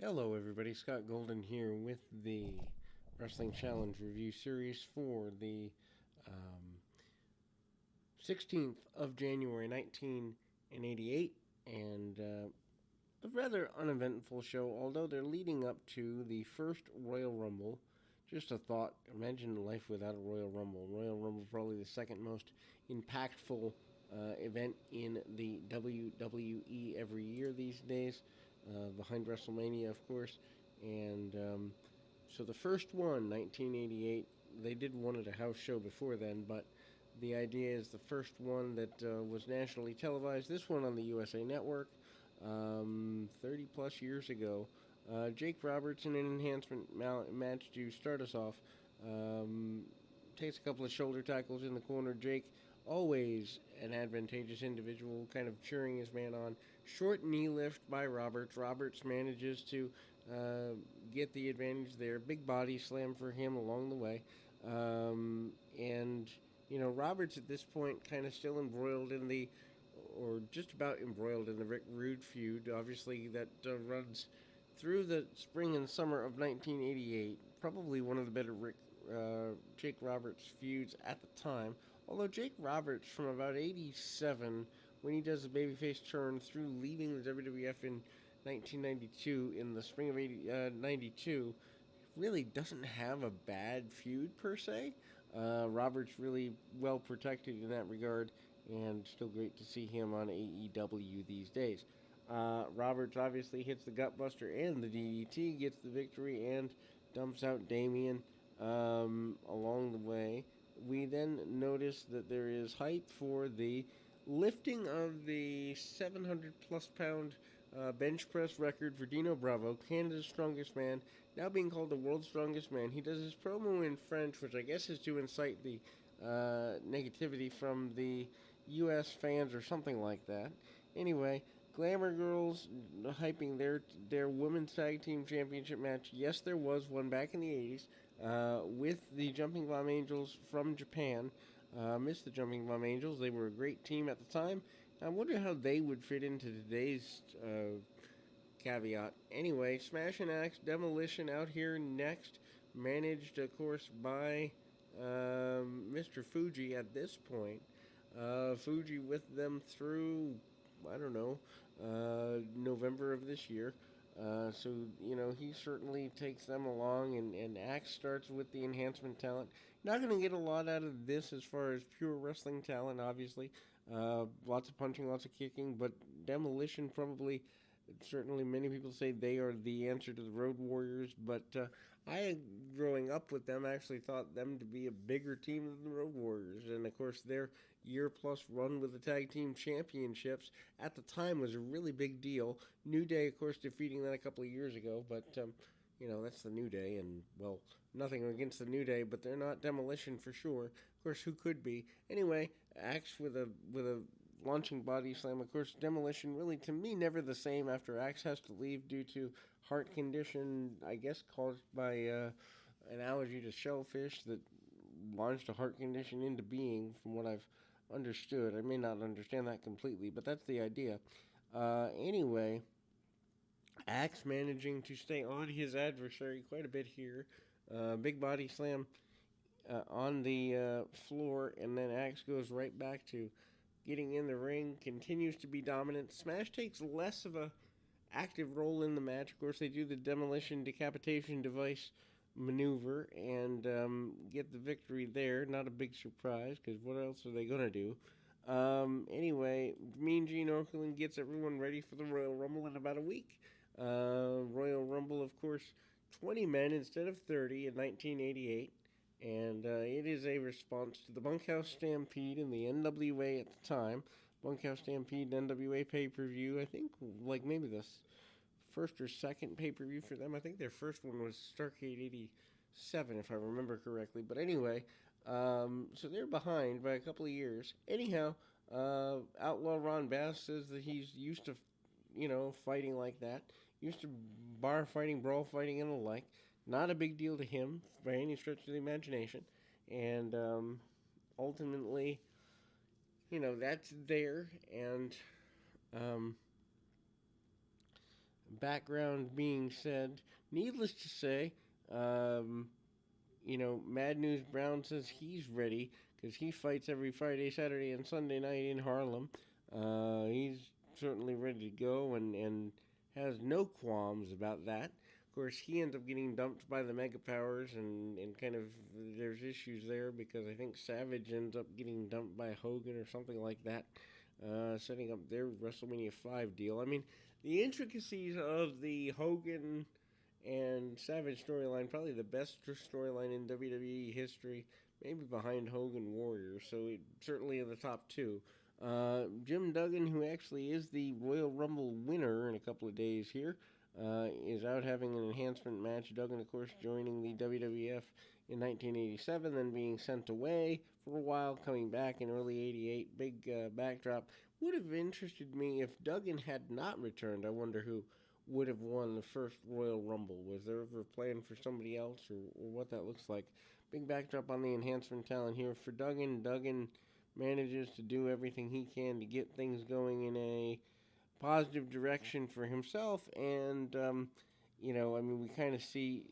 Hello, everybody. Scott Golden here with the Wrestling Challenge review series for the 16th of January 1988, and a rather uneventful show, although they're leading up to the first Royal Rumble. Just a thought, imagine life without a Royal Rumble. Royal Rumble probably the second most impactful event in the WWE every year these days. Behind WrestleMania, of course. And so the first one, 1988, they did one at a house show before then, but the idea is the first one that was nationally televised. This one on the USA Network, 30 plus years ago. Jake Robertson in Enhancement match to start us off. Takes a couple of shoulder tackles in the corner. Jake, always an advantageous individual, kind of cheering his man on. Short knee lift by Roberts. Roberts manages to get the advantage there. Big body slam for him along the way. And, Roberts at this point kind of still embroiled in the, or just about embroiled in the Rick Rude feud. Obviously, that runs through the spring and summer of 1988. Probably one of the better Jake Roberts feuds at the time. Although Jake Roberts from about 87, when he does the babyface turn through leaving the WWF in 1992, in the spring of 92, really doesn't have a bad feud per se. Roberts really well protected in that regard, and still great to see him on AEW these days. Roberts obviously hits the Gutbuster and the DDT, gets the victory, and dumps out Damien along the way. We then notice that there is hype for the lifting of the 700 plus pound bench press record for Dino Bravo, Canada's strongest man, now being called the world's strongest man. He does his promo in French, which I guess is to incite the negativity from the U.S. fans or something like that. Anyway, Glamour Girls hyping their women's tag team championship match. Yes, there was one back in the 80s with the Jumping Bomb Angels from Japan. Missed the Jumping Bomb Angels. They were a great team at the time. I wonder how they would fit into today's caveat. Anyway, Smash and Axe Demolition out here next. Managed, of course, by Mr. Fuji at this point. Fuji with them through, I don't know, November of this year. So, he certainly takes them along, and Axe starts with the enhancement talent. Not going to get a lot out of this as far as pure wrestling talent, obviously. Lots of punching, lots of kicking, but Demolition probably, certainly many people say they are the answer to the Road Warriors, but I, growing up with them, actually thought them to be a bigger team than the Road Warriors. And, of course, their year-plus run with the Tag Team Championships at the time was a really big deal. New Day, of course, defeating that a couple of years ago, but, that's the New Day, and, well, nothing against the New Day, but they're not Demolition for sure. Of course, who could be? Anyway, Axe with a launching body slam. Of course, Demolition really, to me, never the same after Axe has to leave due to heart condition, I guess caused by an allergy to shellfish that launched a heart condition into being, from what I've understood. I may not understand that completely, but that's the idea. Anyway, Axe managing to stay on his adversary quite a bit here. Big body slam on the floor, and then Axe goes right back to getting in the ring, continues to be dominant. Smash takes less of a active role in the match. Of course, they do the demolition decapitation device maneuver and get the victory there. Not a big surprise, because what else are they going to do? Anyway, Mean Gene Okerlund gets everyone ready for the Royal Rumble in about a week. Royal Rumble, of course, 20 men instead of 30 in 1988. And it is a response to the Bunkhouse Stampede in the NWA at the time. Bunkhouse Stampede NWA pay-per-view, I think, like maybe the first or second pay-per-view for them. I think their first one was Starrcade 87, if I remember correctly. But anyway, so they're behind by a couple of years. Anyhow, Outlaw Ron Bass says that he's used to, fighting like that. Used to bar fighting, brawl fighting, and the like. Not a big deal to him by any stretch of the imagination. And ultimately, that's there. And background being said, needless to say, um, Mad News Brown says he's ready because he fights every Friday, Saturday, and Sunday night in Harlem. He's certainly ready to go and has no qualms about that. Of course, he ends up getting dumped by the Mega Powers, and kind of there's issues there because I think Savage ends up getting dumped by Hogan or something like that, setting up their WrestleMania 5 deal. I mean, the intricacies of the Hogan and Savage storyline, probably the best storyline in WWE history, maybe behind Hogan Warrior, so certainly in the top two. Jim Duggan, who actually is the Royal Rumble winner in a couple of days here, is out having an enhancement match. Duggan, of course, joining the WWF in 1987, then being sent away for a while, coming back in early 88. Big backdrop. Would have interested me if Duggan had not returned. I wonder who would have won the first Royal Rumble. Was there ever a plan for somebody else, or what that looks like? Big backdrop on the enhancement talent here for Duggan. Duggan manages to do everything he can to get things going in a positive direction for himself, and we kind of see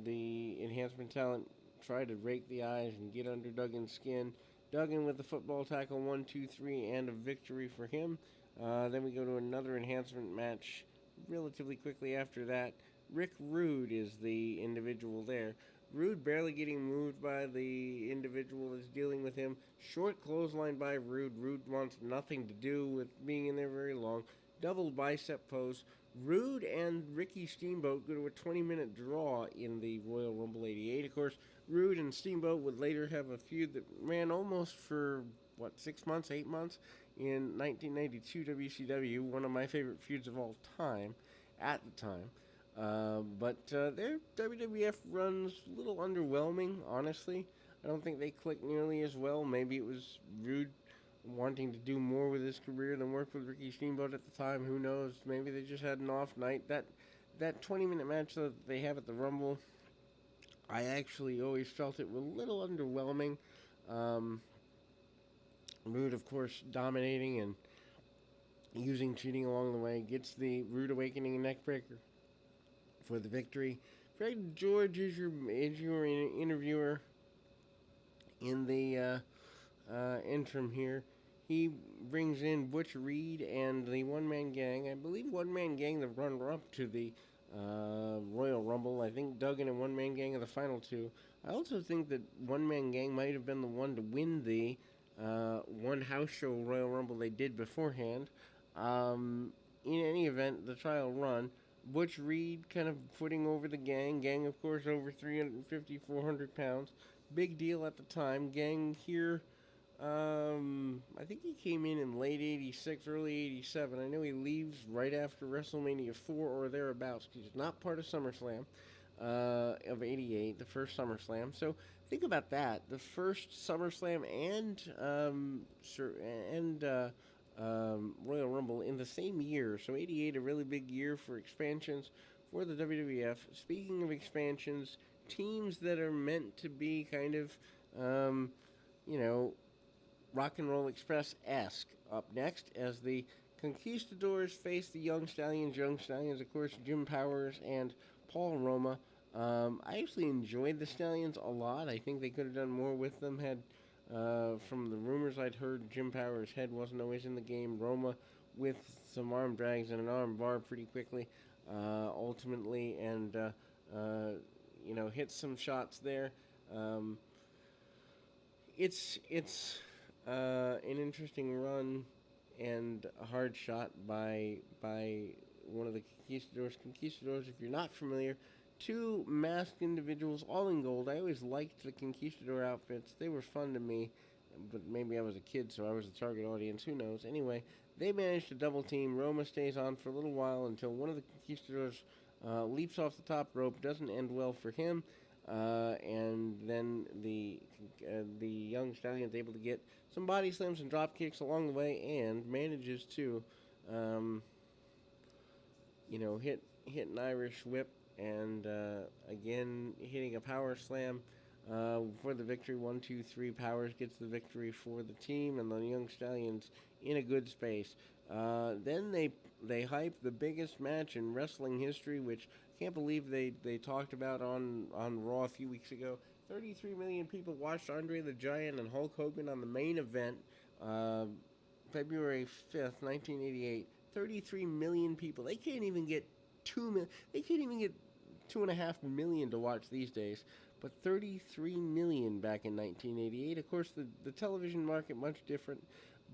the enhancement talent try to rake the eyes and get under Duggan's skin. Duggan with the football tackle, 1, 2, 3, and a victory for him. Then we go to another enhancement match relatively quickly after that. Rick Rude is the individual there. Rude barely getting moved by the individual that's dealing with him. Short clothesline by Rude. Rude wants nothing to do with being in there very long. Double bicep pose. Rude and Ricky Steamboat go to a 20-minute draw in the Royal Rumble 88. Of course, Rude and Steamboat would later have a feud that ran almost for, 6 months, 8 months? In 1992 WCW, one of my favorite feuds of all time, at the time. But their WWF run's a little underwhelming, honestly. I don't think they clicked nearly as well. Maybe it was Rude wanting to do more with his career than work with Ricky Steamboat at the time. Who knows? Maybe they just had an off night. That 20-minute match that they have at the Rumble, I actually always felt it was a little underwhelming. Rude, of course, dominating and using cheating along the way, gets the Rude Awakening neckbreaker for the victory. Fred George is your interviewer in the interim here. He brings in Butch Reed and the one-man gang. I believe one-man gang the runner-up to the Royal Rumble. I think Duggan and one-man gang are the final two. I also think that one-man gang might have been the one to win the one house show Royal Rumble they did beforehand. In any event, the trial run, Butch Reed kind of putting over the gang. Gang, of course, over 350, 400 pounds. Big deal at the time. Gang here, I think he came in late 86, early 87. I know he leaves right after WrestleMania 4 or thereabouts. He's not part of SummerSlam of 88, the first SummerSlam. So think about that. The first SummerSlam and Royal Rumble in the same year. So 88, a really big year for expansions for the WWF. Speaking of expansions, teams that are meant to be kind of, Rock and Roll Express-esque. Up next, as the Conquistadors face the Young Stallions. Young Stallions, of course, Jim Powers and Paul Roma. I actually enjoyed the Stallions a lot. I think they could have done more with them had... from the rumors I'd heard, Jim Powers' head wasn't always in the game. Roma with some arm drags and an arm bar pretty quickly, ultimately, and hit some shots there. It's an interesting run and a hard shot by one of the Conquistadors. Conquistadors, if you're not familiar, two masked individuals, all in gold. I always liked the Conquistador outfits. They were fun to me, but maybe I was a kid, so I was the target audience. Who knows? Anyway, they managed to double team. Roma stays on for a little while until one of the Conquistadors leaps off the top rope. Doesn't end well for him, and then the Young Stallion's able to get some body slams and drop kicks along the way, and manages to, hit an Irish whip. And again, hitting a power slam for the victory. 1, 2, 3. Powers gets the victory for the team, and the Young Stallions in a good space. Then they they hype the biggest match in wrestling history, which I can't believe they talked about on Raw a few weeks ago. 33 million people watched Andre the Giant and Hulk Hogan on the main event, uh, February 5th, 1988. 33 million people. They can't even get 2 million. They can't even get 2.5 million to watch these days. But 33 million back in 1988. Of course, the television market much different.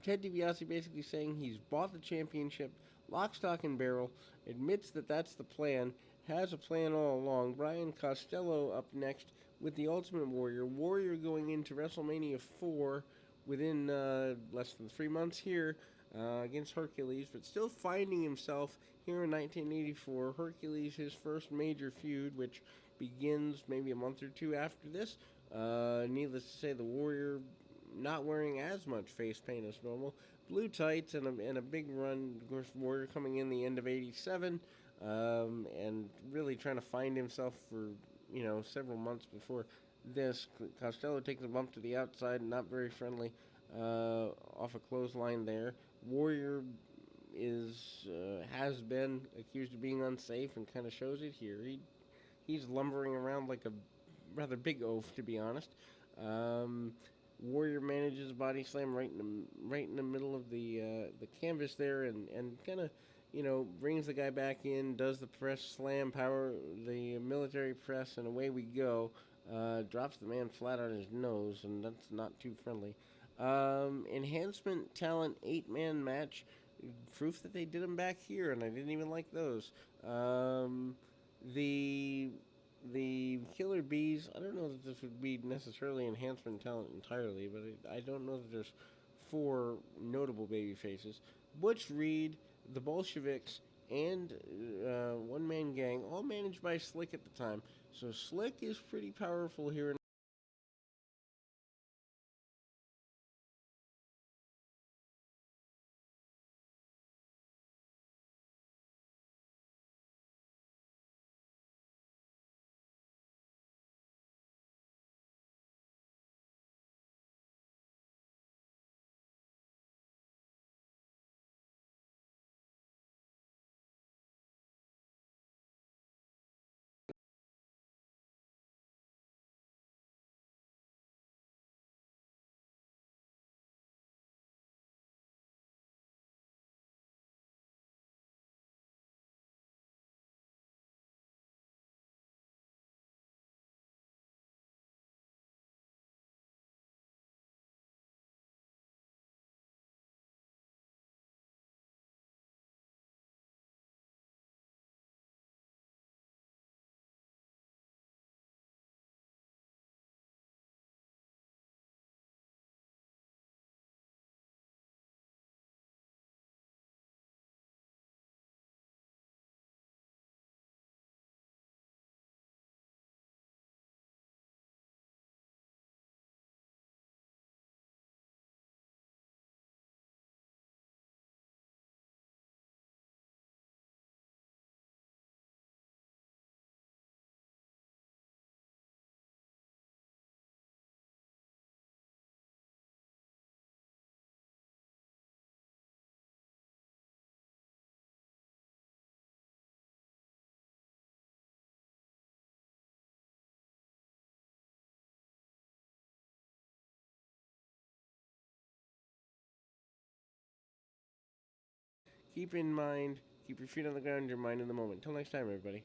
Ted DiBiase basically saying he's bought the championship, lock, stock, and barrel, admits that that's the plan, has a plan all along. Brian Costello up next with the Ultimate Warrior. Warrior going into WrestleMania 4 within less than 3 months here against Hercules, but still finding himself here in 1984. Hercules, his first major feud, which begins maybe a month or two after this. Needless to say, the Warrior not wearing as much face paint as normal. Blue tights and a big run. Of course, Warrior coming in the end of '87, and really trying to find himself for several months before this. Costello takes a bump to the outside, not very friendly, off a clothesline there. Warrior has been accused of being unsafe and kind of shows it here. He's lumbering around like a rather big oaf, to be honest. Um, Warrior manages a body slam right in the middle of the canvas there, and kind of brings the guy back in, does the press slam power, the military press, and away we go. Drops the man flat on his nose, and that's not too friendly. Enhancement talent 8-man match, proof that they did them back here, and I didn't even like those. The Killer Bees, I don't know that this would be necessarily enhancement talent entirely, but I don't know that there's four notable baby faces. Butch Reed, the Bolsheviks, and One Man Gang, all managed by Slick at the time. So Slick is pretty powerful here in keep in mind, keep your feet on the ground, your mind in the moment. Till next time, everybody.